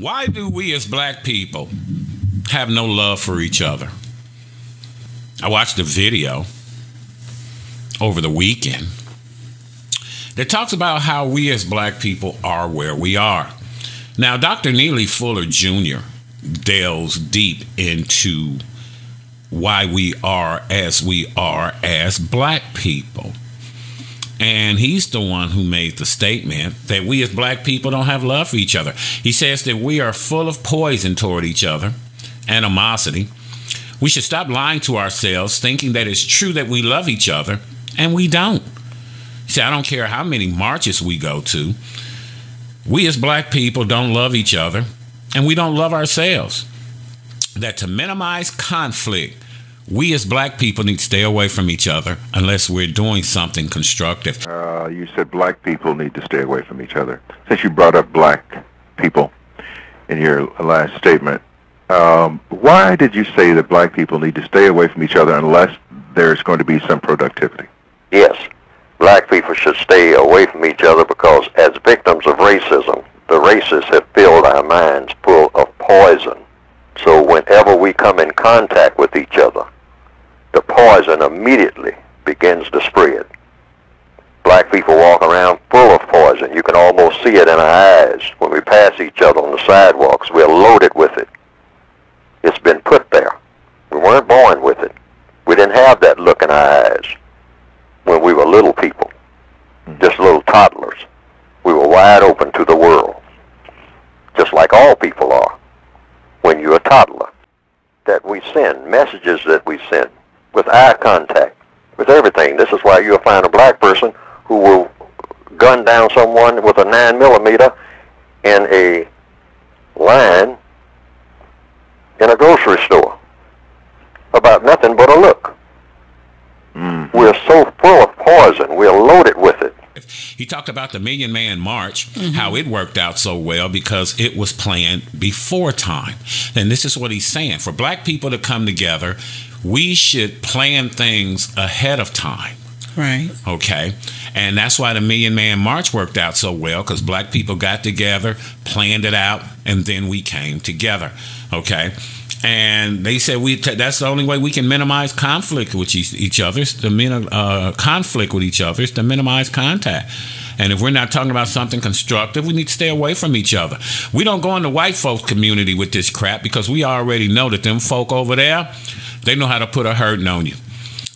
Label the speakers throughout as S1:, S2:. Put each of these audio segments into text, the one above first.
S1: Why do we as black people have no love for each other? I watched a video over the weekend that talks about how we as black people are where we are. Now, Dr. Neely Fuller Jr. delves deep into why we are as black people. And he's the one who made the statement that we as black people don't have love for each other. He says that we are full of poison toward each other, animosity. We should stop lying to ourselves, thinking that it's true that we love each other, and we don't. He said, I don't care how many marches we go to. We as black people don't love each other, and we don't love ourselves. That to minimize conflict, we as black people need to stay away from each other unless we're doing something constructive.
S2: You said black people need to stay away from each other. Since you brought up black people in your last statement, why did you say that black people need to stay away from each other unless there's going to be some productivity?
S3: Yes, black people should stay away from each other because as victims of racism, the racists have filled our minds full of poison. So whenever we come in contact with each other, the poison immediately begins to spread. Black people walk around full of poison. You can almost see it in our eyes. When we pass each other on the sidewalks, we're loaded with it. It's been put there. We weren't born with it. We didn't have that look in our eyes when we were little people, just little toddlers. We were wide open to the world, just like all people are when you're a toddler. That we send, messages that we send, with eye contact, with everything. This is why you'll find a black person who will gun down someone with a 9mm in a line in a grocery store about nothing but a look. We're so full of poison. We're loaded with it.
S1: He talked about the Million Man March, how it worked out so well because it was planned before time. And this is what he's saying. For black people to come together, we should plan things ahead of time.
S4: Right.
S1: Okay. And that's why the Million Man March worked out so well, because black people got together, planned it out, and then we came together. Okay. And they said that's the only way we can minimize conflict with each other. Conflict with each other is to minimize contact. And if we're not talking about something constructive, we need to stay away from each other. We don't go in the white folks community with this crap because we already know that them folk over there, they know how to put a hurting on you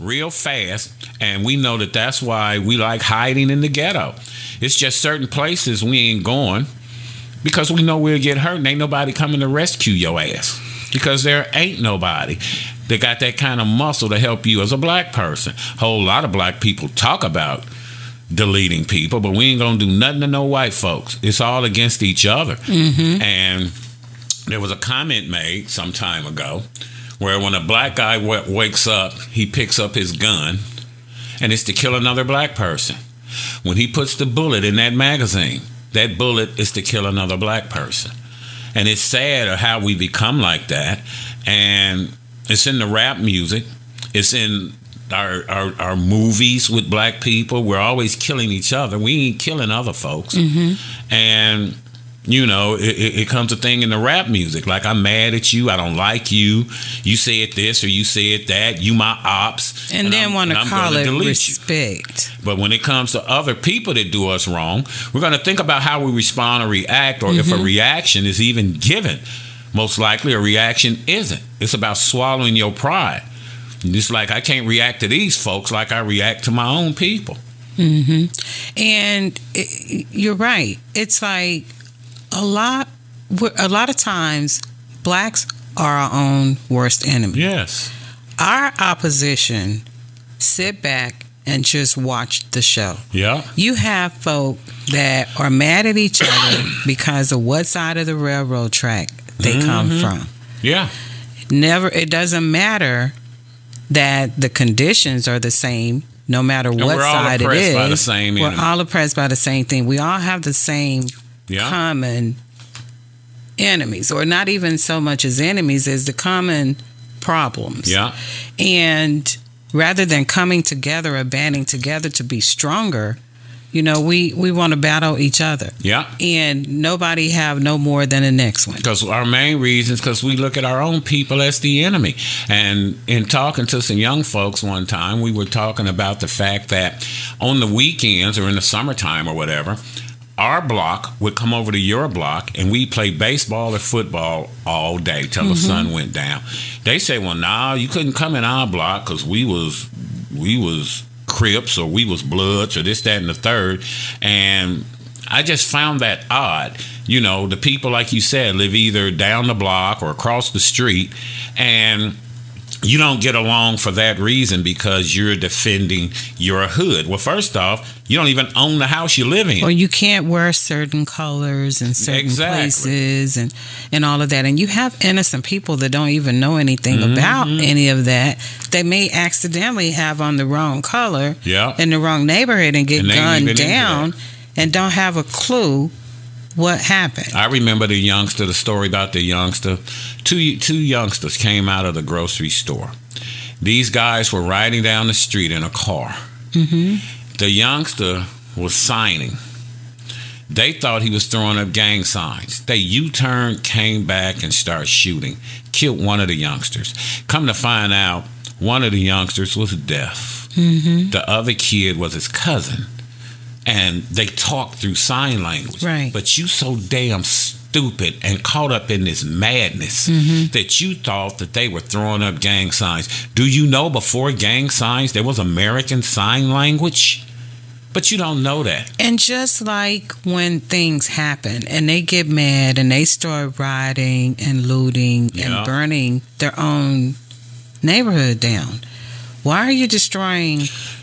S1: real fast. And we know that that's why we like hiding in the ghetto. It's just certain places we ain't going because we know we'll get hurt and ain't nobody coming to rescue your ass. Because there ain't nobody that got that kind of muscle to help you as a black person. A whole lot of black people talk about deleting people, but we ain't gonna do nothing to no white folks. It's all against each other. And there was a comment made some time ago where when a black guy wakes up, he picks up his gun and it's to kill another black person. When he puts the bullet in that magazine, that bullet is to kill another black person. And it's sad how we become like that. And it's in the rap music. It's in our movies with black people. We're always killing each other. We ain't killing other folks. And, you know, it comes a thing in the rap music. Like, I'm mad at you. I don't like you. You said this or you said that. You my ops.
S4: And then want to call it respect.
S1: But when it comes to other people that do us wrong, we're going to think about how we respond or react, or if a reaction is even given. Most likely a reaction isn't. It's about swallowing your pride. It's like I can't react to these folks like I react to my own people.
S4: And you're right. It's like a lot of times blacks are our own worst enemy.
S1: Yes.
S4: Our opposition sit back and just watch the show.
S1: Yeah.
S4: You have folk that are mad at each other because of what side of the railroad track they come from.
S1: Yeah.
S4: It doesn't matter that the conditions are the same, no matter what side it is.
S1: We're all oppressed by the same enemy.
S4: We're all oppressed by the same thing. We all have the same common enemies, or not even so much as enemies as the common problems.
S1: Yeah.
S4: And rather than coming together or banding together to be stronger, You know, we want to battle each other.
S1: Yeah.
S4: And nobody have no more than the next one.
S1: Because our main reason is because we look at our own people as the enemy. And in talking to some young folks one time, we were talking about the fact that on the weekends or in the summertime or whatever, our block would come over to your block and we play baseball or football all day till the sun went down. They say, well, nah, you couldn't come in our block because we was Crips or we was Bloods or this, that, and the third. And I just found that odd. You know, the people, like you said, live either down the block or across the street, and you don't get along for that reason because you're defending your hood. Well, first off, you don't even own the house you live in.
S4: Or you can't wear certain colors in certain places and all of that. And you have innocent people that don't even know anything about any of that. They may accidentally have on the wrong color in the wrong neighborhood and get gunned down and don't have a clue what happened.
S1: I remember the story about the youngster. Two youngsters came out of the grocery store. These guys were riding down the street in a car. The youngster was signing. They thought he was throwing up gang signs. They U-turned, came back, and started shooting. Killed one of the youngsters. Come to find out, one of the youngsters was deaf. The other kid was his cousin. And they talk through sign language.
S4: Right.
S1: But you so damn stupid and caught up in this madness that you thought that they were throwing up gang signs. Do you know before gang signs there was American Sign Language? But you don't know that.
S4: And just like when things happen and they get mad and they start rioting and looting and burning their own neighborhood down, why are you destroying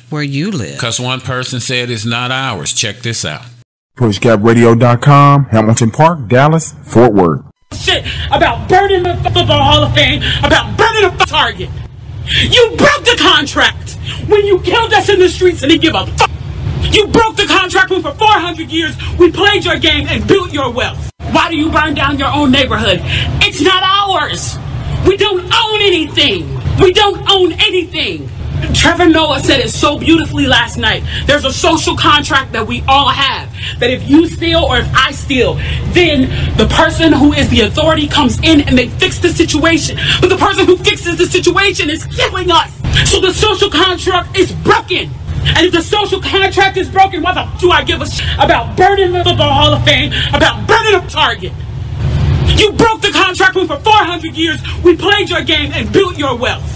S4: where you live?
S1: Because one person said it's not ours. Check this out.
S5: PushGapRadio.com, Hamilton Park, Dallas, Fort Worth.
S6: Shit about burning the Football Hall of Fame, about burning the Target. You broke the contract when you killed us in the streets and didn't give a fuck. You broke the contract when for 400 years we played your game and built your wealth. Why do you burn down your own neighborhood? It's not ours. We don't own anything. We don't own anything. Trevor Noah said it so beautifully last night. There's a social contract that we all have. That if you steal or if I steal, then the person who is the authority comes in and they fix the situation. But the person who fixes the situation is killing us. So the social contract is broken. And if the social contract is broken, why the f*** do I give a shit about burning the Football Hall of Fame, about burning the Target? You broke the contract when for 400 years we played your game and built your wealth.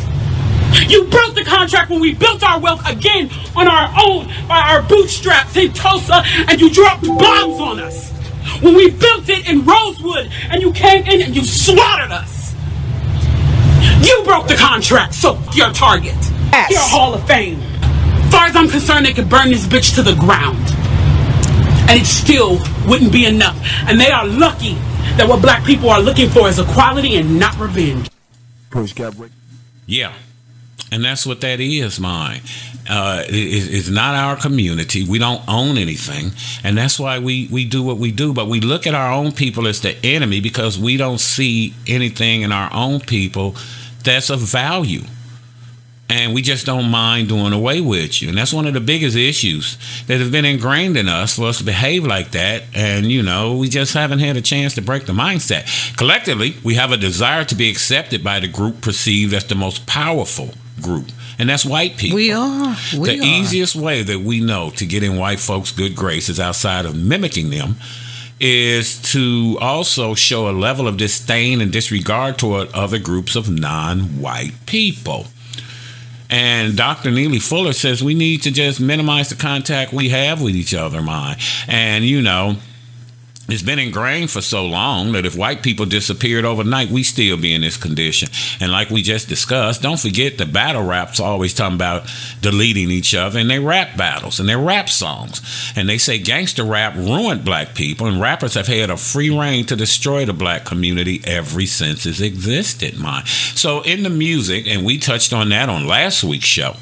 S6: You broke the contract when we built our wealth again on our own, by our bootstraps in Tulsa, and you dropped bombs on us. When we built it in Rosewood, and you came in and you slaughtered us. You broke the contract, so your Target. Your Hall of Fame. As far as I'm concerned, they could burn this bitch to the ground. And it still wouldn't be enough. And they are lucky that what black people are looking for is equality and not revenge.
S1: Yeah. And that's what that is, mine. It's not our community. We don't own anything. And that's why we do what we do. But we look at our own people as the enemy because we don't see anything in our own people that's of value. And we just don't mind doing away with you. And that's one of the biggest issues that have been ingrained in us for us to behave like that. And, you know, we just haven't had a chance to break the mindset. Collectively, we have a desire to be accepted by the group perceived as the most powerful group. And that's white people.
S4: We are.
S1: The easiest way that we know to get in white folks' good graces outside of mimicking them is to also show a level of disdain and disregard toward other groups of non-white people. And Dr. Neely Fuller says we need to just minimize the contact we have with each other, And, you know, it's been ingrained for so long that if white people disappeared overnight, we still be in this condition. And like we just discussed, don't forget the battle raps always talking about deleting each other, and they rap battles and they rap songs. And they say gangster rap ruined black people, and rappers have had a free reign to destroy the black community ever since it's existed, So in the music, and we touched on that on last week's show,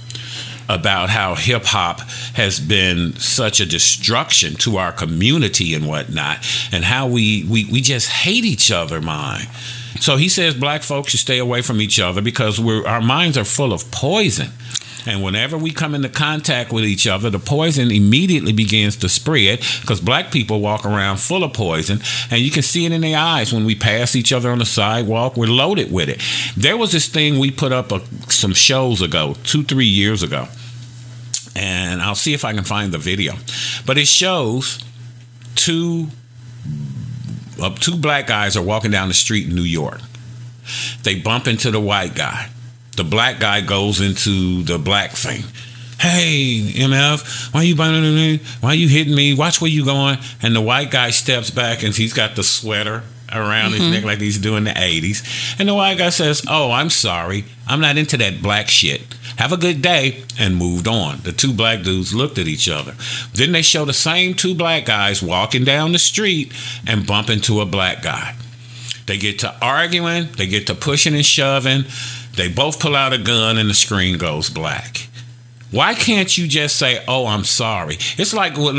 S1: about how hip-hop has been such a destruction to our community and whatnot, and how we just hate each other, So he says black folks should stay away from each other because our minds are full of poison. And whenever we come into contact with each other, the poison immediately begins to spread because black people walk around full of poison, and you can see it in their eyes when we pass each other on the sidewalk. We're loaded with it. There was this thing we put up some shows ago, 2-3 years ago, and I'll see if I can find the video. But it shows two black guys are walking down the street in New York. They bump into the white guy. The black guy goes into the black thing. Hey, MF, why you bothering me? Why you hitting me? Watch where you going. And the white guy steps back, and he's got the sweater around his neck like he's doing the 80s. And the white guy says, oh, I'm sorry. I'm not into that black shit. Have a good day, and moved on. The two black dudes looked at each other. Then they show the same two black guys walking down the street and bump into a black guy. They get to arguing. They get to pushing and shoving. They both pull out a gun, and the screen goes black. Why can't you just say, oh, I'm sorry? It's like when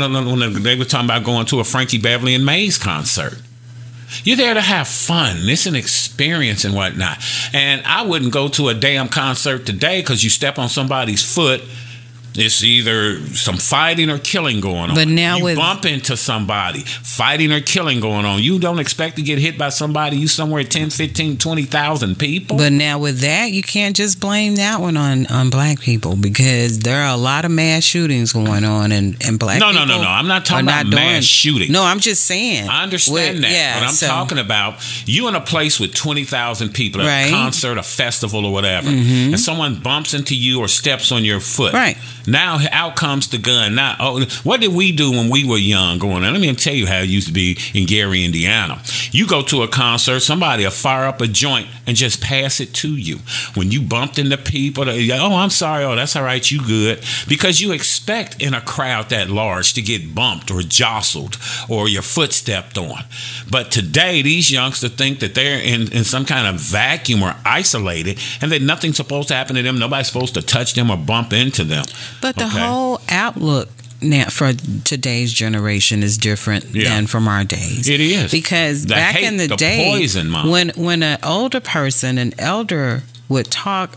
S1: they were talking about going to a Frankie Beverly and Mays concert. You're there to have fun. It's an experience and whatnot. And I wouldn't go to a damn concert today because you step on somebody's foot. It's either some fighting or killing going on.
S4: But now
S1: you bump into somebody, fighting or killing going on. You don't expect to get hit by somebody. You somewhere 10, 15, 20,000 people.
S4: But now with that, you can't just blame that one on black people, because there are a lot of mass shootings going on, and black people. No.
S1: I'm not talking about mass shootings.
S4: No, I'm just saying.
S1: I understand that. Yeah, but I'm talking about you in a place with 20,000 people at a concert, a festival, or whatever, and someone bumps into you or steps on your foot.
S4: Right.
S1: Now out comes the gun. Now, what did we do when we were young going on? Let me tell you how it used to be in Gary, Indiana. You go to a concert, somebody will fire up a joint and just pass it to you. When you bumped into people, oh, I'm sorry. Oh, that's all right. You good. Because you expect in a crowd that large to get bumped or jostled or your foot stepped on. But today, these youngsters think that they're in some kind of vacuum or isolated, and that nothing's supposed to happen to them. Nobody's supposed to touch them or bump into them.
S4: But the whole outlook now for today's generation is different than from our days.
S1: It is.
S4: Because back in the day,
S1: poison,
S4: when an older person, an elder, would tell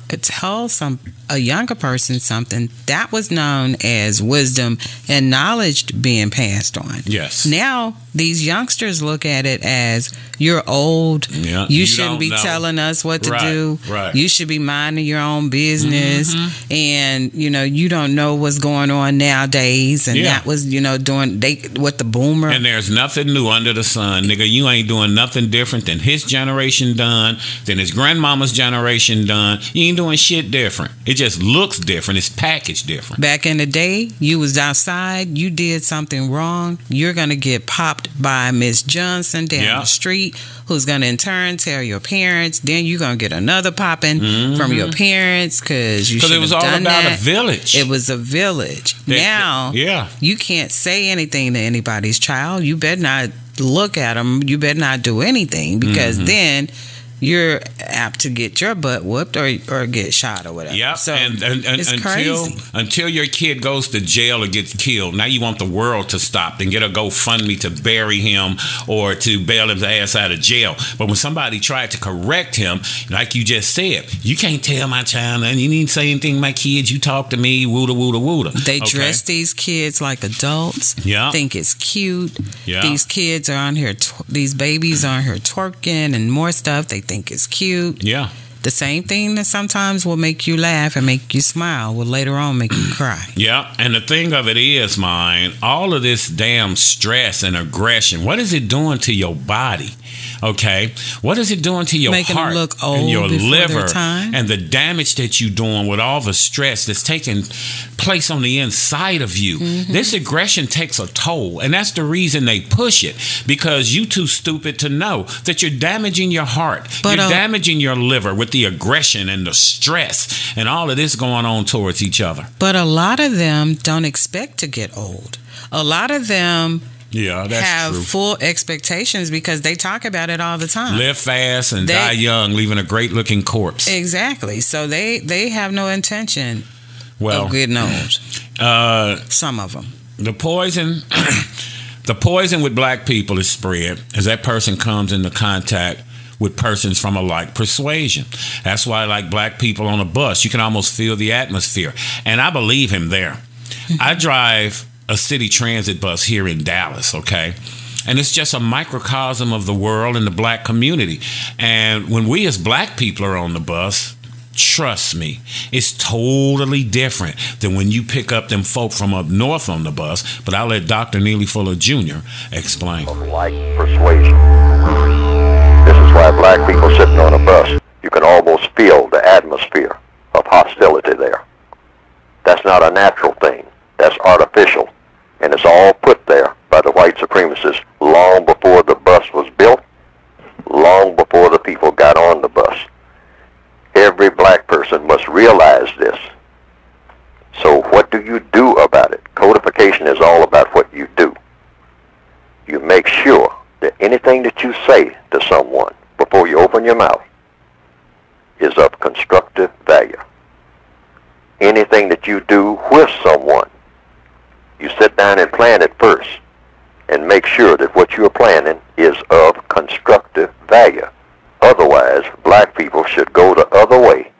S4: a younger person something, that was known as wisdom and knowledge being passed on.
S1: Yes.
S4: Now these youngsters look at it as, you're old. Yeah, you shouldn't be telling us what to do.
S1: Right.
S4: You should be minding your own business. And you don't know what's going on nowadays. And that was doing what the boomer.
S1: And there's nothing new under the sun, nigga. You ain't doing nothing different than his generation done, than his grandmama's generation done. You ain't doing shit different. It just looks different. It's packaged different.
S4: Back in the day, you was outside, you did something wrong, you're gonna get popped by Miss Johnson down the street, who's gonna in turn tell your parents. Then you're gonna get another popping from your parents because you should have done that. Because it was all about a village. It was a village. Now, you can't say anything to anybody's child. You better not look at them. You better not do anything, because then you're apt to get your butt whooped or get shot or whatever.
S1: Yeah,
S4: so
S1: and
S4: it's crazy.
S1: Until your kid goes to jail or gets killed, now you want the world to stop and get a GoFundMe to bury him or to bail his ass out of jail. But when somebody tried to correct him, like you just said, you can't tell my child, and you need to say anything to my kids. You talk to me, wooda, wooda, wooda.
S4: They dress these kids like adults.
S1: Yeah.
S4: Think it's cute.
S1: Yeah.
S4: These kids are on here, these babies are on here twerking and more stuff. They think it's cute.
S1: Yeah.
S4: The same thing that sometimes will make you laugh and make you smile will later on make you cry.
S1: Yeah, and the thing of it is, all of this damn stress and aggression, what is it doing to your body? Okay, what is it doing to your
S4: Making
S1: heart
S4: them look old
S1: and your liver
S4: their time?
S1: And the damage that you're doing with all the stress that's taking place on the inside of you? This aggression takes a toll, and that's the reason they push it, because you too stupid to know that you're damaging your heart, you're damaging your liver with the aggression and the stress and all of this going on towards each other.
S4: But a lot of them don't expect to get old. A lot of them have full expectations because they talk about it all the time.
S1: Live fast and die young, leaving a great looking corpse.
S4: Exactly. So they have no intention of getting old. Some of them.
S1: The poison with black people is spread as that person comes into contact with persons from a like persuasion. That's why, like black people on a bus, you can almost feel the atmosphere. And I believe him there. I drive a city transit bus here in Dallas, okay? And it's just a microcosm of the world and the black community. And when we as black people are on the bus, trust me, it's totally different than when you pick up them folk from up north on the bus. But I'll let Dr. Neely Fuller Jr. explain.
S3: Like persuasion. This is why black people sitting on a bus, you can almost feel the atmosphere of hostility there. That's not a natural thing. That's artificial. And it's all put there by the white supremacists long before the bus was built, long before the people got on the bus. Every black person must realize this. So what do you do about it? Codification is all about what you do. You make sure that anything that you say to someone before you open your mouth is of constructive value. Anything that you do with someone, you sit down and plan it first and make sure that what you're planning is of constructive value. Otherwise, black people should go the other way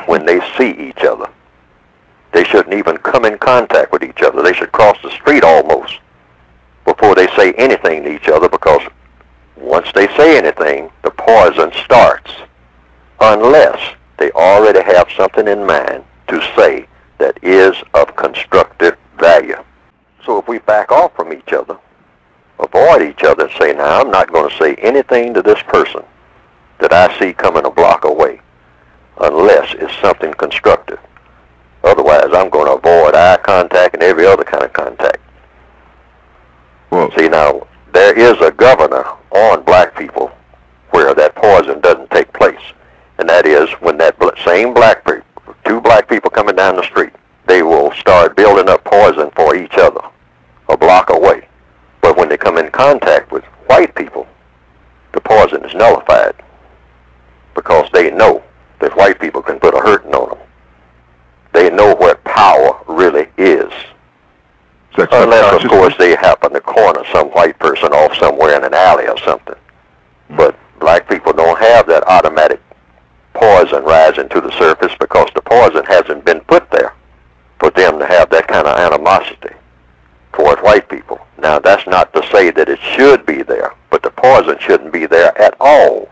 S3: when they see each other. They shouldn't even come in contact with each other. They should cross the street almost before they say anything to each other, because once they say anything, the poison starts, unless they already have something in mind to say that is of constructive value. So if we back off from each other, avoid each other, and say, now I'm not going to say anything to this person that I see coming a block away, unless it's something constructive. Otherwise, I'm going to avoid eye contact and every other kind of contact.
S2: Well,
S3: see, now, there is a governor on black people where that poison doesn't take place. And that is when that same black people, two black people coming down the street, they will start building up poison for each other a block away. But when they come in contact with white people, the poison is nullified, because they know that white people can put a hurting on them. They know what power really is. Unless, of course, they happen to corner some white person off somewhere in an alley or something. But black people don't have that automatic poison rising to the surface, because the poison hasn't been put there for them to have that kind of animosity toward white people. Now, that's not to say that it should be there, but the poison shouldn't be there at all.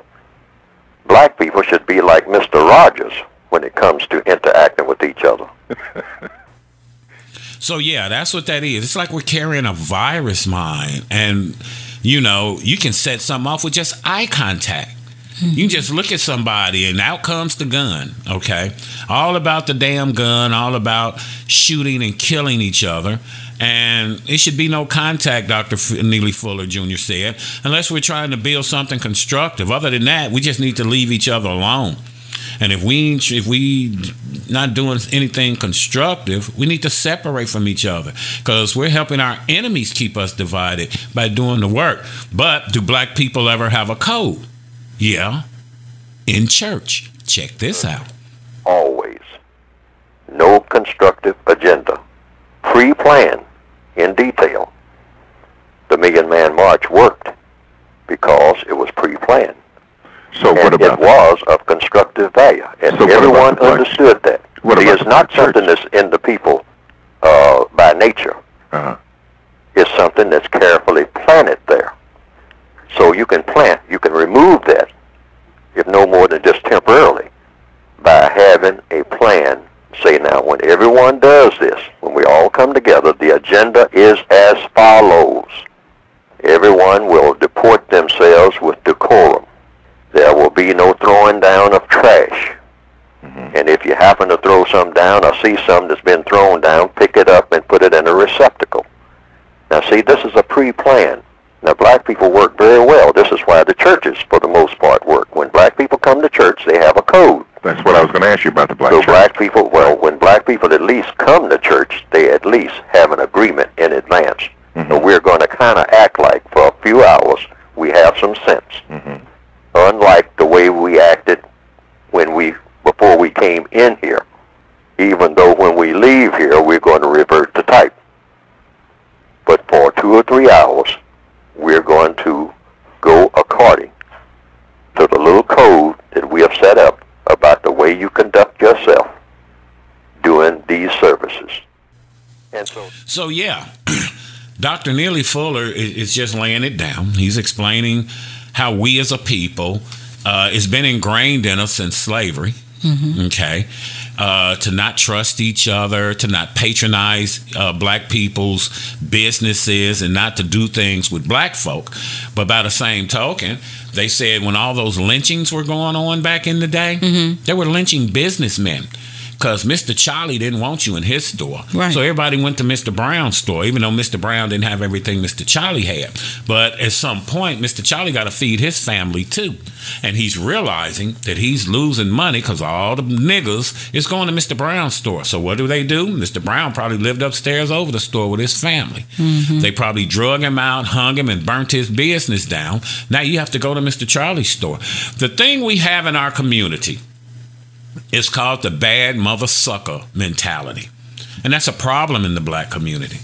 S3: Black people should be like Mr. Rogers when it comes to interacting with each other.
S1: So, yeah, that's what that is. It's like we're carrying a virus mind. And, you know, you can set something off with just eye contact. You can just look at somebody and out comes the gun, okay? All about the damn gun, all about shooting and killing each other. And it should be no contact, Dr. Neely Fuller Jr. said, unless we're trying to build something constructive. Other than that, we just need to leave each other alone. And if we not doing anything constructive, we need to separate from each other, because we're helping our enemies keep us divided by doing the work. But do black people ever have a code? Yeah, in church. Check this out.
S3: Always. No constructive agenda. Pre-planned in detail. The Million Man March worked because it was pre-planned.
S2: So what about
S3: it was of constructive value, and so everyone understood that. It's not something that's in the people by nature. It's something that's carefully planted there. So you can plant, you can remove that, if no more than just temporarily, by having a plan. Say now, when everyone does this, when we all come together, the agenda is as follows. Everyone will deport themselves with decorum. There will be no throwing down of trash. And if you happen to throw some down or see some that's been thrown down, pick it up and put it in a receptacle. Now see, this is a pre-plan. Now black people work very well. This is why the churches, for the most part, work. When black people come to church, they have a code.
S2: That's what I was going to ask you about the black
S3: church.
S2: So
S3: black people, well, when black people at least come to church, they at least have an agreement in advance. So we're going to kind of act like for a few hours we have some sense. Unlike the way we acted before we came in here, even though when we leave here we're going to revert to type. But for 2 or 3 hours, we're going to go according to the little you conduct yourself during these services. And
S1: so yeah, Dr. Neely Fuller is just laying it down. He's explaining how we as a people, it's been ingrained in us since slavery, okay, to not trust each other, to not patronize black people's businesses, and not to do things with black folk. But by the same token, they said when all those lynchings were going on back in the day, they were lynching businessmen. Because Mr. Charlie didn't want you in his store. Right. So everybody went to Mr. Brown's store, even though Mr. Brown didn't have everything Mr. Charlie had. But at some point, Mr. Charlie got to feed his family too. And he's realizing that he's losing money because all the niggas is going to Mr. Brown's store. So what do? Mr. Brown probably lived upstairs over the store with his family. They probably drug him out, hung him, and burnt his business down. Now you have to go to Mr. Charlie's store. The thing we have in our community, it's called the bad mother sucker mentality. And that's a problem in the black community.